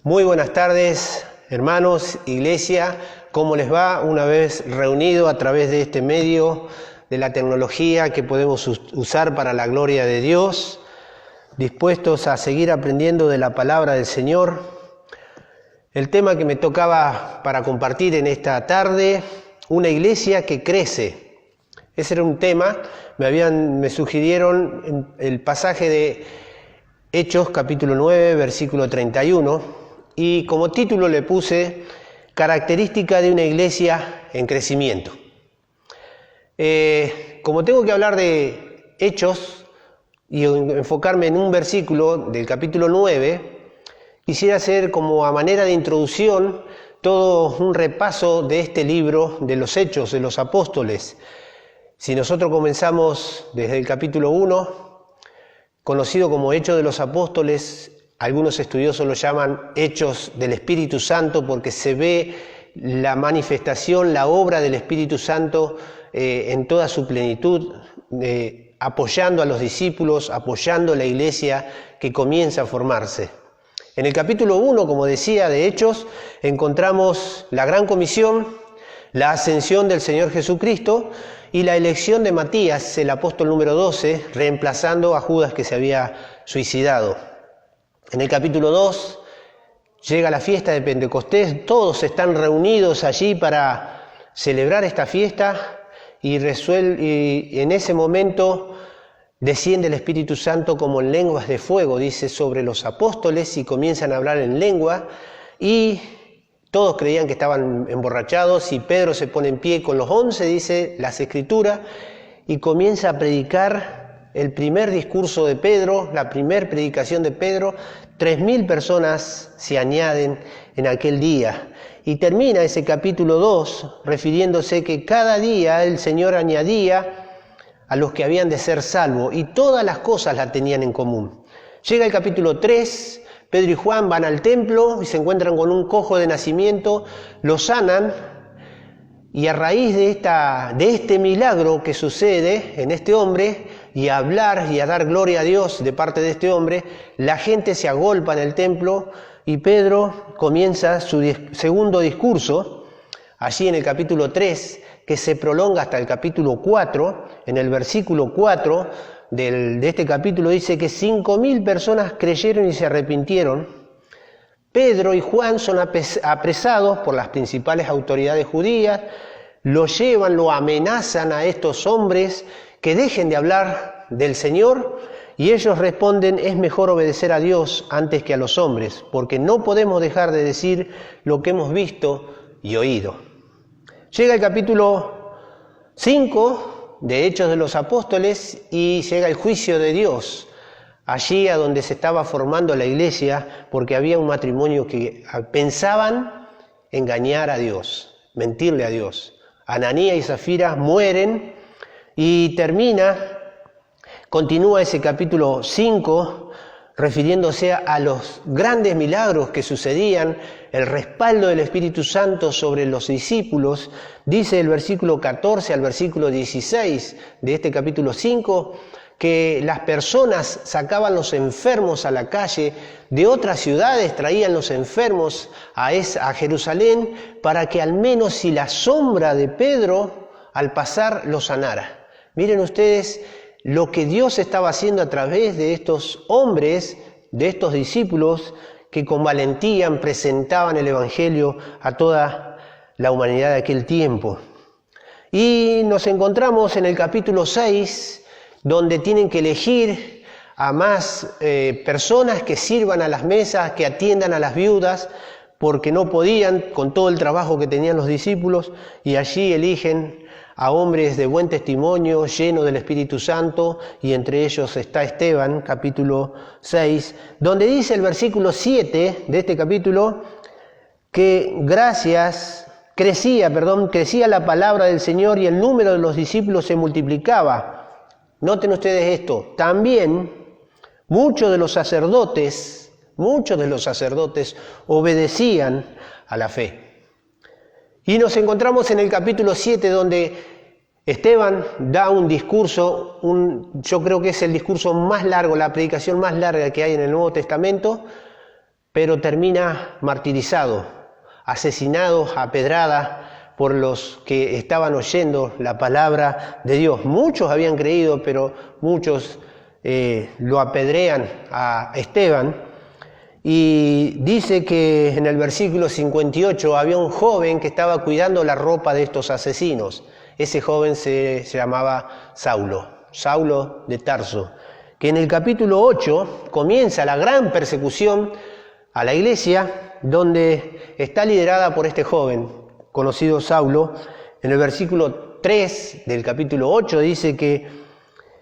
Muy buenas tardes, hermanos, iglesia. ¿Cómo les va? Una vez reunido a través de este medio de la tecnología que podemos usar para la gloria de Dios, dispuestos a seguir aprendiendo de la palabra del Señor. El tema que me tocaba para compartir en esta tarde, una iglesia que crece. Ese era un tema, me sugirieron el pasaje de Hechos capítulo 9, versículo 31, y como título le puse característica de una iglesia en crecimiento. Como tengo que hablar de Hechos y enfocarme en un versículo del capítulo 9, quisiera hacer como a manera de introducción todo un repaso de este libro de los Hechos de los Apóstoles. Si nosotros comenzamos desde el capítulo 1, conocido como Hechos de los Apóstoles, algunos estudiosos lo llaman Hechos del Espíritu Santo porque se ve la manifestación, la obra del Espíritu Santo en toda su plenitud, apoyando a los discípulos, apoyando a la iglesia que comienza a formarse. En el capítulo 1, como decía, de Hechos, encontramos la gran comisión, la ascensión del Señor Jesucristo y la elección de Matías, el apóstol número 12, reemplazando a Judas que se había suicidado. En el capítulo 2 llega la fiesta de Pentecostés, todos están reunidos allí para celebrar esta fiesta y en ese momento desciende el Espíritu Santo como en lenguas de fuego, dice, sobre los apóstoles y comienzan a hablar en lengua y todos creían que estaban emborrachados y Pedro se pone en pie con los 11, dice las Escrituras, y comienza a predicar el primer discurso de Pedro, la primera predicación de Pedro. 3.000 personas se añaden en aquel día. Y termina ese capítulo 2 refiriéndose que cada día el Señor añadía a los que habían de ser salvos y todas las cosas las tenían en común. Llega el capítulo 3, Pedro y Juan van al templo y se encuentran con un cojo de nacimiento, lo sanan y a raíz de este milagro que sucede en este hombre y a hablar y a dar gloria a Dios de parte de este hombre, la gente se agolpa en el templo y Pedro comienza su segundo discurso, allí en el capítulo 3, que se prolonga hasta el capítulo 4, en el versículo 4 de este capítulo dice que 5.000 personas creyeron y se arrepintieron. Pedro y Juan son apresados por las principales autoridades judías, lo llevan, lo amenazan a estos hombres que dejen de hablar del Señor y ellos responden: es mejor obedecer a Dios antes que a los hombres, porque no podemos dejar de decir lo que hemos visto y oído. Llega el capítulo 5 de Hechos de los Apóstoles y llega el juicio de Dios, allí a donde se estaba formando la iglesia, porque había un matrimonio que pensaban engañar a Dios, mentirle a Dios. Ananías y Zafira mueren y continúa ese capítulo 5 refiriéndose a los grandes milagros que sucedían, el respaldo del Espíritu Santo sobre los discípulos. Dice el versículo 14 al versículo 16 de este capítulo 5 que las personas sacaban los enfermos a la calle de otras ciudades, traían los enfermos a Jerusalén para que al menos si la sombra de Pedro al pasar los sanara. Miren ustedes lo que Dios estaba haciendo a través de estos hombres, de estos discípulos que con valentía presentaban el Evangelio a toda la humanidad de aquel tiempo. Y nos encontramos en el capítulo 6, donde tienen que elegir a más personas que sirvan a las mesas, que atiendan a las viudas, porque no podían con todo el trabajo que tenían los discípulos, y allí eligen a hombres de buen testimonio, llenos del Espíritu Santo, y entre ellos está Esteban, capítulo 6, donde dice el versículo 7 de este capítulo que crecía la palabra del Señor y el número de los discípulos se multiplicaba. Noten ustedes esto, también muchos de los sacerdotes obedecían a la fe. Y nos encontramos en el capítulo 7 donde Esteban da un discurso, yo creo que es el discurso más largo, la predicación más larga que hay en el Nuevo Testamento, pero termina martirizado, asesinado a pedradas por los que estaban oyendo la palabra de Dios. Muchos habían creído, pero muchos lo apedrean a Esteban. Y dice que en el versículo 58 había un joven que estaba cuidando la ropa de estos asesinos. Ese joven se llamaba Saulo de Tarso, que en el capítulo 8 comienza la gran persecución a la iglesia, donde está liderada por este joven conocido Saulo. En el versículo 3 del capítulo 8 dice que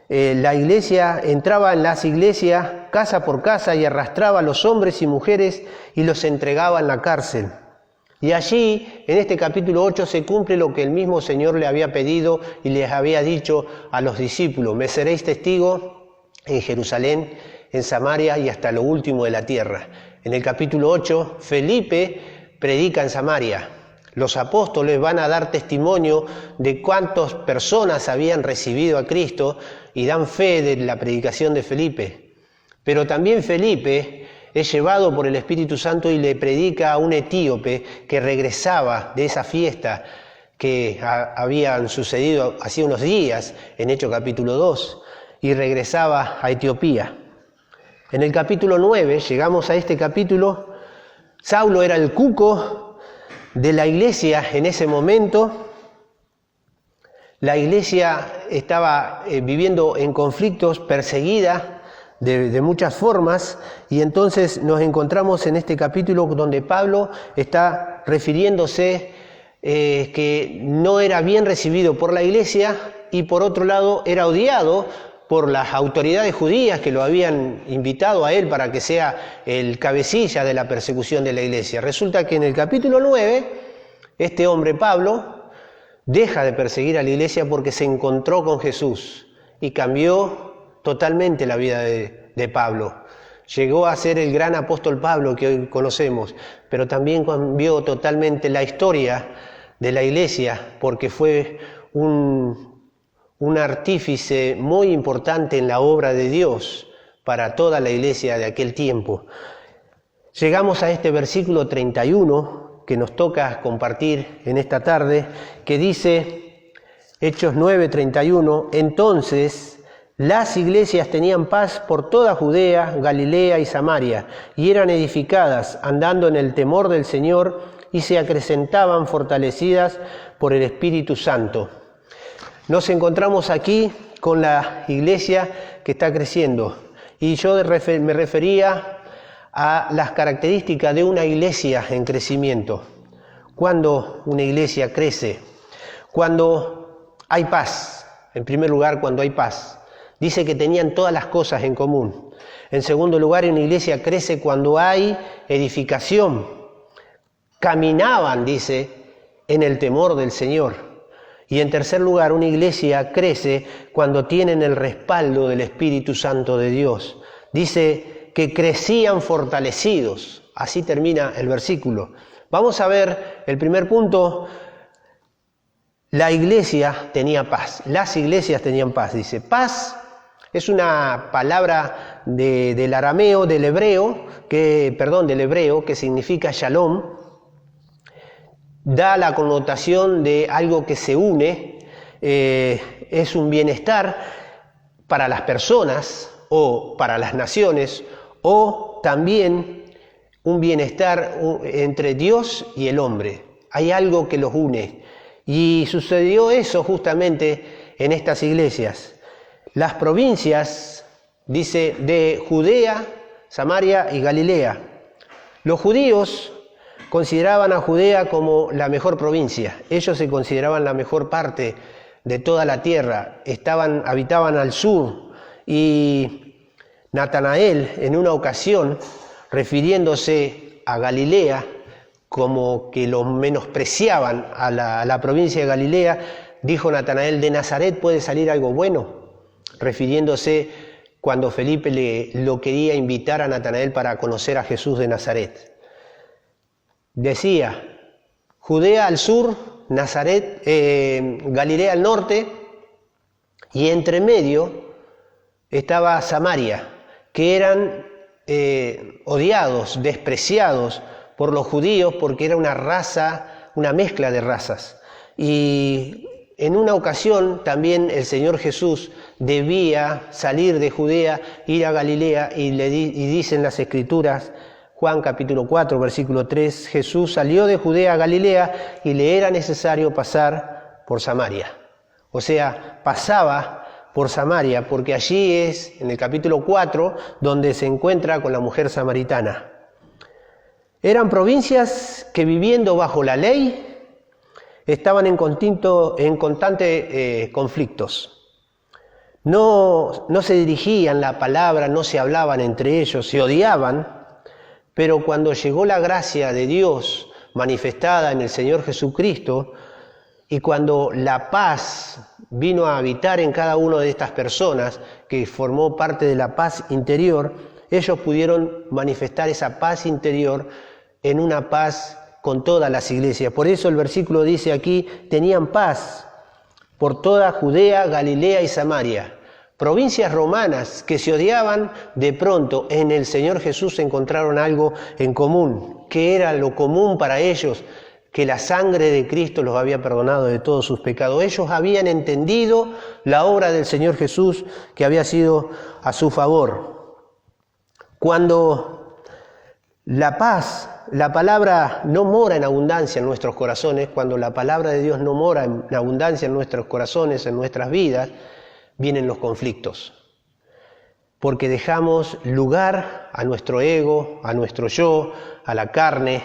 la iglesia entraba en las iglesias casa por casa y arrastraba a los hombres y mujeres y los entregaba en la cárcel. Y allí, en este capítulo 8, se cumple lo que el mismo Señor le había pedido y les había dicho a los discípulos: me seréis testigos en Jerusalén, en Samaria y hasta lo último de la tierra. En el capítulo 8, Felipe predica en Samaria. Los apóstoles van a dar testimonio de cuántas personas habían recibido a Cristo y dan fe de la predicación de Felipe. Pero también Felipe es llevado por el Espíritu Santo y le predica a un etíope que regresaba de esa fiesta que habían sucedido hacía unos días en Hechos capítulo 2 y regresaba a Etiopía. En el capítulo 9, llegamos a este capítulo, Saulo era el cuco de la iglesia en ese momento. La iglesia estaba viviendo en conflictos, perseguida de muchas formas, y entonces nos encontramos en este capítulo donde Pablo está refiriéndose que no era bien recibido por la iglesia y por otro lado era odiado por las autoridades judías que lo habían invitado a él para que sea el cabecilla de la persecución de la iglesia. Resulta que en el capítulo 9, este hombre Pablo deja de perseguir a la iglesia porque se encontró con Jesús y cambió totalmente la vida de Pablo. Llegó a ser el gran apóstol Pablo que hoy conocemos, pero también cambió totalmente la historia de la iglesia porque fue un artífice muy importante en la obra de Dios para toda la iglesia de aquel tiempo. Llegamos a este versículo 31 que nos toca compartir en esta tarde, que dice, Hechos 9:31, entonces las iglesias tenían paz por toda Judea, Galilea y Samaria, y eran edificadas andando en el temor del Señor y se acrecentaban fortalecidas por el Espíritu Santo. Nos encontramos aquí con la iglesia que está creciendo y yo me refería a las características de una iglesia en crecimiento. Cuando una iglesia crece, cuando hay paz, en primer lugar cuando hay paz. Dice que tenían todas las cosas en común. En segundo lugar, una iglesia crece cuando hay edificación. Caminaban, dice, en el temor del Señor. Y en tercer lugar, una iglesia crece cuando tienen el respaldo del Espíritu Santo de Dios. Dice que crecían fortalecidos. Así termina el versículo. Vamos a ver el primer punto. La iglesia tenía paz. Las iglesias tenían paz. Dice, paz es una palabra del arameo, del hebreo, que significa shalom. Da la connotación de algo que se une, es un bienestar para las personas o para las naciones, o también un bienestar entre Dios y el hombre. Hay algo que los une. Y sucedió eso justamente en estas iglesias. Las provincias, dice, de Judea, Samaria y Galilea. Los judíos consideraban a Judea como la mejor provincia. Ellos se consideraban la mejor parte de toda la tierra. Habitaban al sur. Y Natanael, en una ocasión, refiriéndose a Galilea, como que lo menospreciaban a la provincia de Galilea, dijo Natanael, de Nazaret puede salir algo bueno, refiriéndose cuando Felipe lo quería invitar a Natanael para conocer a Jesús de Nazaret. Decía, Judea al sur, Galilea al norte, y entre medio estaba Samaria, que eran odiados, despreciados por los judíos porque era una raza, una mezcla de razas. Y en una ocasión también el Señor Jesús debía salir de Judea, ir a Galilea, y dicen las Escrituras, Juan capítulo 4, versículo 3, Jesús salió de Judea a Galilea y le era necesario pasar por Samaria. O sea, pasaba por Samaria, porque allí es, en el capítulo 4, donde se encuentra con la mujer samaritana. Eran provincias que, viviendo bajo la ley, estaban en constantes conflictos. No se dirigían la palabra, no se hablaban entre ellos, se odiaban, pero cuando llegó la gracia de Dios manifestada en el Señor Jesucristo, y cuando la paz vino a habitar en cada una de estas personas, que formó parte de la paz interior, ellos pudieron manifestar esa paz interior en una paz con todas las iglesias. Por eso el versículo dice aquí, tenían paz por toda Judea, Galilea y Samaria. Provincias romanas que se odiaban, de pronto en el Señor Jesús encontraron algo en común. ¿Qué era lo común para ellos? Que la sangre de Cristo los había perdonado de todos sus pecados. Ellos habían entendido la obra del Señor Jesús que había sido a su favor. Cuando la paz, la palabra no mora en abundancia en nuestros corazones, cuando la palabra de Dios no mora en abundancia en nuestros corazones, en nuestras vidas, vienen los conflictos. Porque dejamos lugar a nuestro ego, a nuestro yo, a la carne.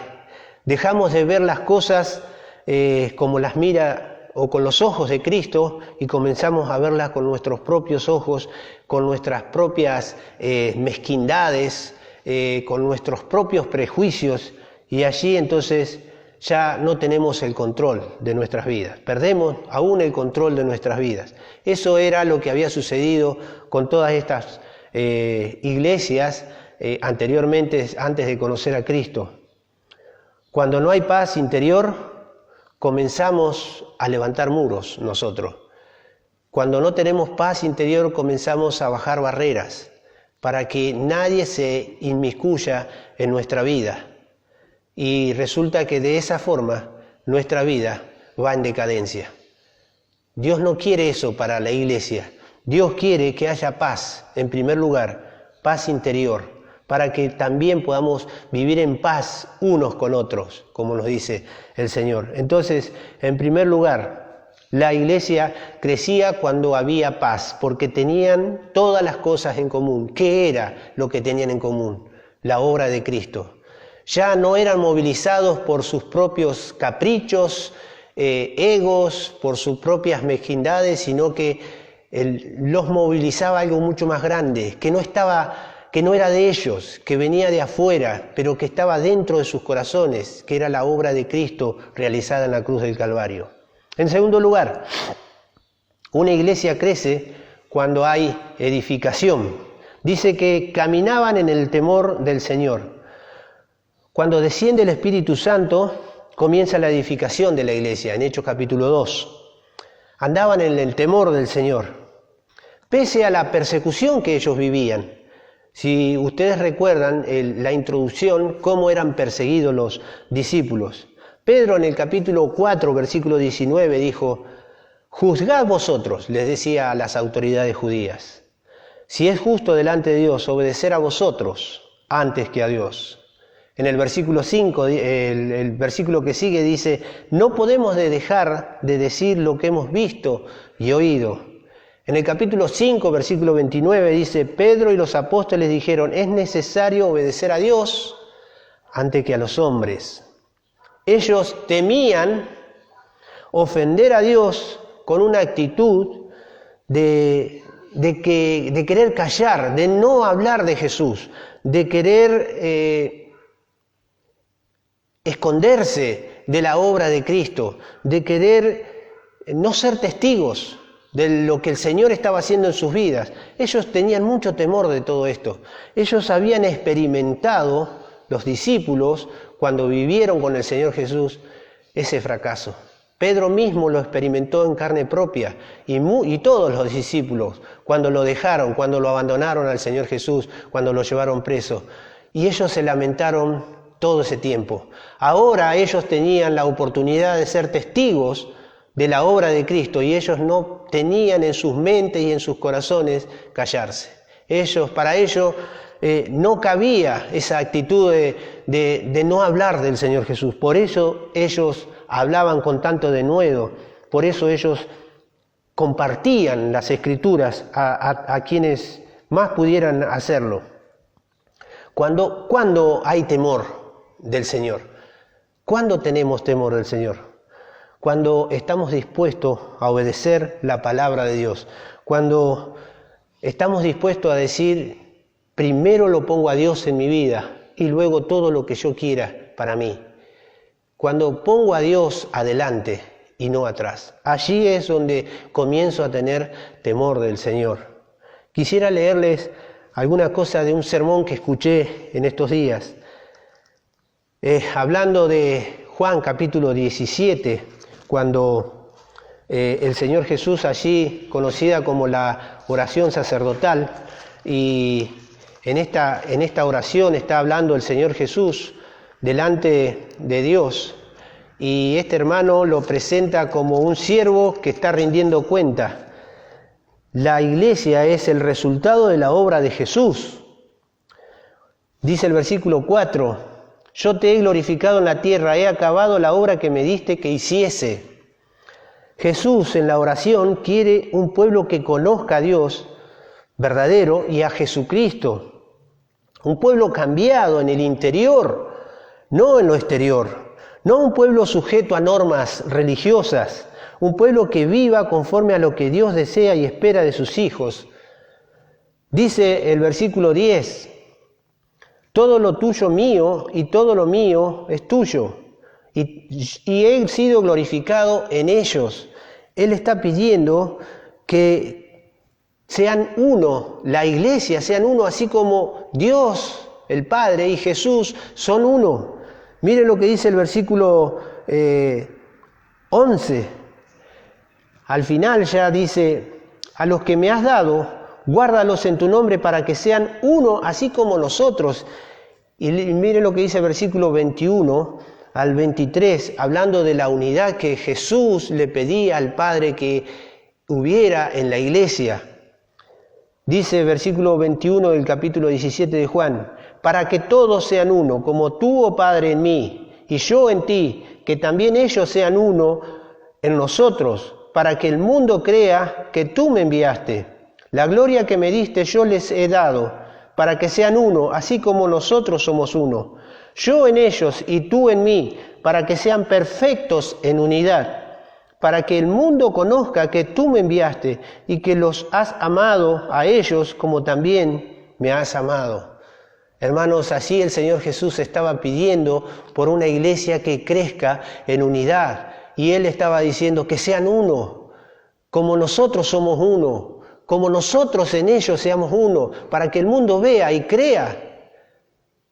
Dejamos de ver las cosas como las mira o con los ojos de Cristo y comenzamos a verlas con nuestros propios ojos, con nuestras propias mezquindades, con nuestros propios prejuicios, y allí entonces ya no tenemos el control de nuestras vidas, perdemos aún el control de nuestras vidas. Eso era lo que había sucedido con todas estas iglesias anteriormente, antes de conocer a Cristo. Cuando no hay paz interior, comenzamos a levantar muros nosotros. Cuando no tenemos paz interior, comenzamos a bajar barreras para que nadie se inmiscuya en nuestra vida. Y resulta que de esa forma nuestra vida va en decadencia. Dios no quiere eso para la iglesia. Dios quiere que haya paz, en primer lugar, paz interior, para que también podamos vivir en paz unos con otros, como nos dice el Señor. Entonces, en primer lugar, la iglesia crecía cuando había paz, porque tenían todas las cosas en común. ¿Qué era lo que tenían en común? La obra de Cristo. Ya no eran movilizados por sus propios caprichos, egos, por sus propias mezquindades, sino que los movilizaba algo mucho más grande, que no era de ellos, que venía de afuera, pero que estaba dentro de sus corazones, que era la obra de Cristo realizada en la cruz del Calvario. En segundo lugar, una iglesia crece cuando hay edificación. Dice que caminaban en el temor del Señor. Cuando desciende el Espíritu Santo, comienza la edificación de la iglesia, en Hechos capítulo 2. Andaban en el temor del Señor, pese a la persecución que ellos vivían. Si ustedes recuerdan la introducción, cómo eran perseguidos los discípulos. Pedro en el capítulo 4, versículo 19 dijo, «Juzgad vosotros», les decía a las autoridades judías, «si es justo delante de Dios obedecer a vosotros antes que a Dios». En el versículo 5, el versículo que sigue dice, «No podemos dejar de decir lo que hemos visto y oído». En el capítulo 5, versículo 29 dice, Pedro y los apóstoles dijeron, es necesario obedecer a Dios antes que a los hombres. Ellos temían ofender a Dios con una actitud de querer callar, de no hablar de Jesús, de querer esconderse de la obra de Cristo, de querer no ser testigos de lo que el Señor estaba haciendo en sus vidas. Ellos tenían mucho temor de todo esto. Ellos habían experimentado, los discípulos, cuando vivieron con el Señor Jesús, ese fracaso. Pedro mismo lo experimentó en carne propia y todos los discípulos cuando lo dejaron, cuando lo abandonaron al Señor Jesús, cuando lo llevaron preso. Y ellos se lamentaron todo ese tiempo. Ahora ellos tenían la oportunidad de ser testigos de la obra de Cristo y ellos no tenían en sus mentes y en sus corazones callarse. Para ellos no cabía esa actitud de no hablar del Señor Jesús. Por eso ellos hablaban con tanto denuedo, por eso ellos compartían las Escrituras a quienes más pudieran hacerlo. ¿Cuándo hay temor del Señor? ¿Cuándo tenemos temor del Señor? Cuando estamos dispuestos a obedecer la palabra de Dios, cuando estamos dispuestos a decir, primero lo pongo a Dios en mi vida y luego todo lo que yo quiera para mí. Cuando pongo a Dios adelante y no atrás, allí es donde comienzo a tener temor del Señor. Quisiera leerles alguna cosa de un sermón que escuché en estos días, hablando de Juan capítulo 17, cuando el Señor Jesús allí, conocida como la oración sacerdotal, y en esta oración está hablando el Señor Jesús delante de Dios, y este hermano lo presenta como un siervo que está rindiendo cuenta. La iglesia es el resultado de la obra de Jesús. Dice el versículo 4, yo te he glorificado en la tierra, he acabado la obra que me diste que hiciese. Jesús en la oración quiere un pueblo que conozca a Dios verdadero y a Jesucristo. Un pueblo cambiado en el interior, no en lo exterior. No un pueblo sujeto a normas religiosas. Un pueblo que viva conforme a lo que Dios desea y espera de sus hijos. Dice el versículo 10, todo lo tuyo mío y todo lo mío es tuyo. Y he sido glorificado en ellos. Él está pidiendo que sean uno, la iglesia sean uno, así como Dios, el Padre y Jesús son uno. Miren lo que dice el versículo 11. Al final ya dice, a los que me has dado, guárdalos en tu nombre para que sean uno, así como nosotros. Y miren lo que dice el versículo 21 al 23, hablando de la unidad que Jesús le pedía al Padre que hubiera en la iglesia. Dice el versículo 21 del capítulo 17 de Juan, para que todos sean uno, como tú, oh Padre, en mí, y yo en ti, que también ellos sean uno en nosotros, para que el mundo crea que tú me enviaste. La gloria que me diste yo les he dado, para que sean uno, así como nosotros somos uno. Yo en ellos y tú en mí, para que sean perfectos en unidad, para que el mundo conozca que tú me enviaste y que los has amado a ellos como también me has amado. Hermanos, así el Señor Jesús estaba pidiendo por una iglesia que crezca en unidad. Y Él estaba diciendo que sean uno, como nosotros somos uno, como nosotros en ellos seamos uno, para que el mundo vea y crea.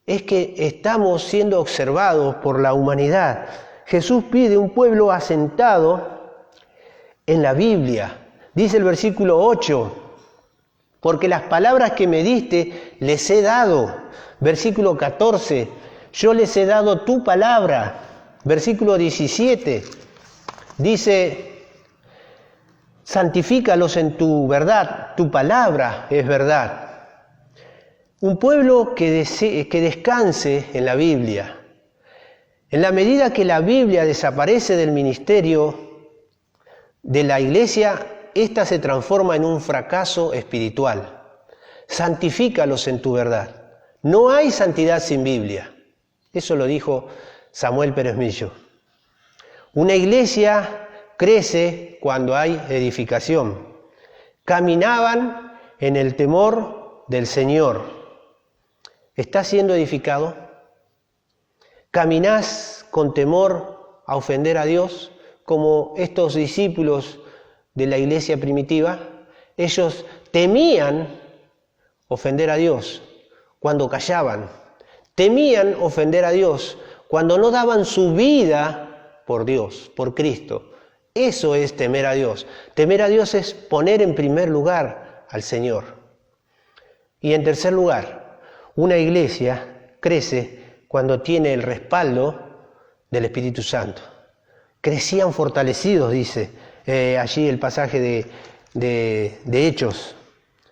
Es que estamos siendo observados por la humanidad. Jesús pide un pueblo asentado en la Biblia. Dice el versículo 8, porque las palabras que me diste les he dado. Versículo 14, yo les he dado tu palabra. Versículo 17, dice, santifícalos en tu verdad, tu palabra es verdad. Un pueblo que descanse en la Biblia. En la medida que la Biblia desaparece del ministerio de la iglesia, ésta se transforma en un fracaso espiritual. Santifícalos en tu verdad. No hay santidad sin Biblia. Eso lo dijo Samuel Pérez Millo. Una iglesia crece cuando hay edificación. Caminaban en el temor del Señor. ¿Estás siendo edificado? ¿Caminás con temor a ofender a Dios como estos discípulos de la iglesia primitiva? Ellos temían ofender a Dios cuando callaban. Temían ofender a Dios cuando no daban su vida por Dios, por Cristo. Eso es temer a Dios. Temer a Dios es poner en primer lugar al Señor. Y en tercer lugar, una iglesia crece cuando tiene el respaldo del Espíritu Santo. Crecían fortalecidos, dice allí el pasaje de Hechos,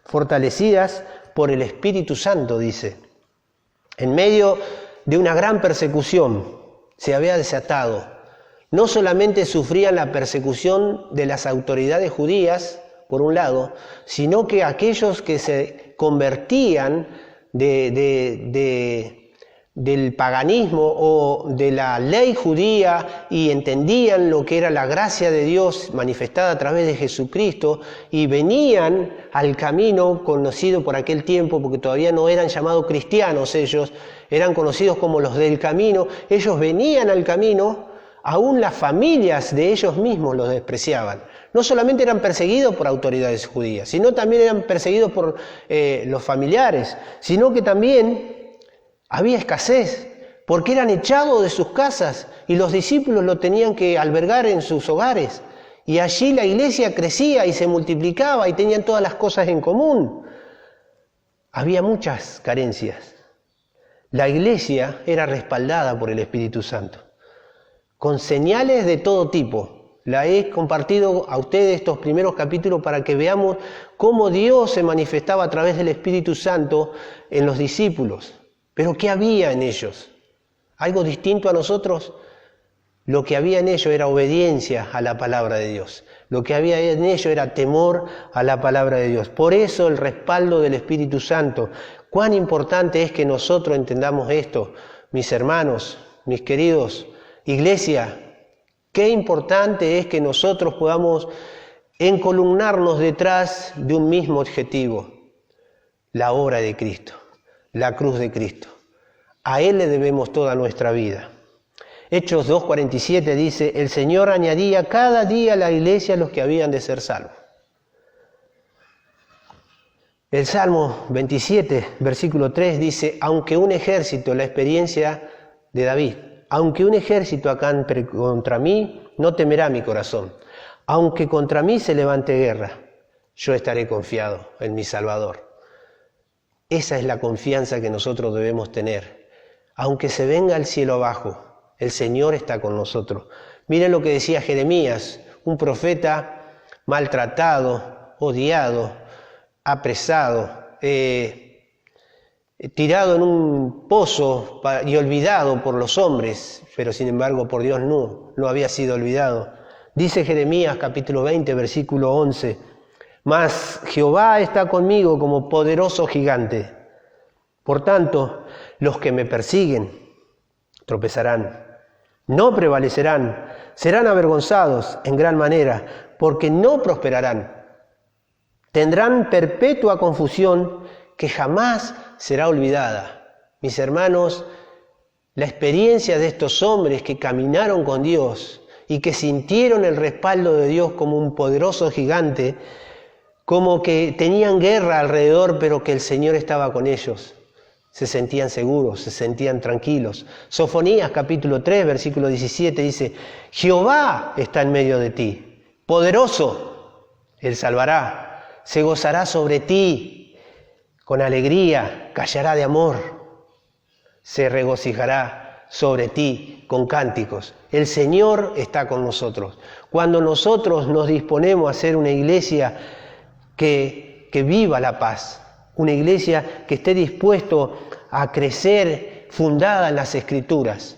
fortalecidas por el Espíritu Santo, dice. En medio de una gran persecución se había desatado. No solamente sufrían la persecución de las autoridades judías, por un lado, sino que aquellos que se convertían del paganismo o de la ley judía y entendían lo que era la gracia de Dios manifestada a través de Jesucristo y venían al camino conocido por aquel tiempo, porque todavía no eran llamados cristianos ellos, eran conocidos como los del camino. Ellos venían al camino, aún las familias de ellos mismos los despreciaban. No solamente eran perseguidos por autoridades judías, sino también eran perseguidos por los familiares, sino que también había escasez, porque eran echados de sus casas y los discípulos lo tenían que albergar en sus hogares. Y allí la iglesia crecía y se multiplicaba y tenían todas las cosas en común. Había muchas carencias. La iglesia era respaldada por el Espíritu Santo, con señales de todo tipo. La he compartido a ustedes estos primeros capítulos para que veamos cómo Dios se manifestaba a través del Espíritu Santo en los discípulos. Pero ¿qué había en ellos? ¿Algo distinto a nosotros? Lo que había en ellos era obediencia a la palabra de Dios. Lo que había en ellos era temor a la palabra de Dios. Por eso el respaldo del Espíritu Santo. Cuán importante es que nosotros entendamos esto, mis hermanos, mis queridos, iglesia. Qué importante es que nosotros podamos encolumnarnos detrás de un mismo objetivo, la obra de Cristo, la cruz de Cristo. A Él le debemos toda nuestra vida. Hechos 2:47 dice, el Señor añadía cada día a la iglesia los que habían de ser salvos. El Salmo 27, versículo 3 dice, aunque un ejército, la experiencia de David, aunque un ejército acampe contra mí, no temerá mi corazón. Aunque contra mí se levante guerra, yo estaré confiado en mi Salvador. Esa es la confianza que nosotros debemos tener. Aunque se venga el cielo abajo, el Señor está con nosotros. Miren lo que decía Jeremías, un profeta maltratado, odiado, apresado, tirado en un pozo y olvidado por los hombres, pero sin embargo por Dios no había sido olvidado. Dice Jeremías capítulo 20, versículo 11, mas Jehová está conmigo como poderoso gigante. Por tanto, los que me persiguen tropezarán, no prevalecerán, serán avergonzados en gran manera, porque no prosperarán. Tendrán perpetua confusión que jamás será olvidada. Mis hermanos, la experiencia de estos hombres que caminaron con Dios y que sintieron el respaldo de Dios como un poderoso gigante, como que tenían guerra alrededor, pero que el Señor estaba con ellos. Se sentían seguros, se sentían tranquilos. Sofonías capítulo 3, versículo 17 dice, Jehová está en medio de ti, poderoso, Él salvará, se gozará sobre ti, con alegría, callará de amor, se regocijará sobre ti con cánticos. El Señor está con nosotros. Cuando nosotros nos disponemos a ser una iglesia que viva la paz, una iglesia que esté dispuesto a crecer fundada en las Escrituras,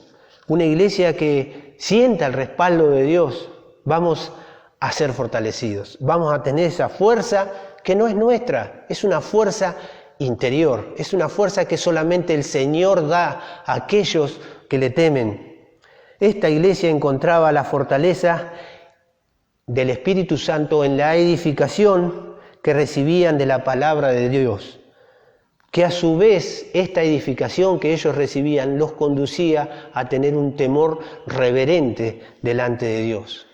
una iglesia que sienta el respaldo de Dios, vamos a ser fortalecidos, vamos a tener esa fuerza que no es nuestra, es una fuerza interior, es una fuerza que solamente el Señor da a aquellos que le temen. Esta iglesia encontraba la fortaleza del Espíritu Santo en la edificación que recibían de la palabra de Dios, que a su vez esta edificación que ellos recibían los conducía a tener un temor reverente delante de Dios.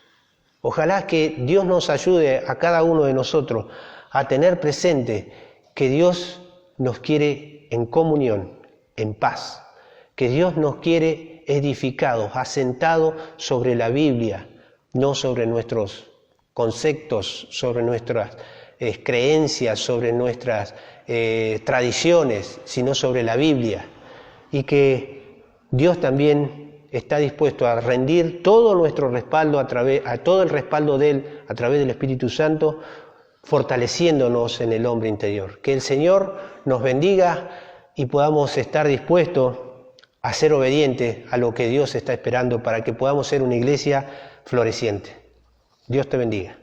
Ojalá que Dios nos ayude a cada uno de nosotros a tener presente que Dios nos quiere en comunión, en paz, que Dios nos quiere edificados, asentados sobre la Biblia, no sobre nuestros conceptos, sobre nuestras creencias, sobre nuestras tradiciones, sino sobre la Biblia. Y que Dios también está dispuesto a rendir todo nuestro respaldo a todo el respaldo de Él a través del Espíritu Santo, fortaleciéndonos en el hombre interior. Que el Señor nos bendiga y podamos estar dispuestos a ser obedientes a lo que Dios está esperando para que podamos ser una iglesia floreciente. Dios te bendiga.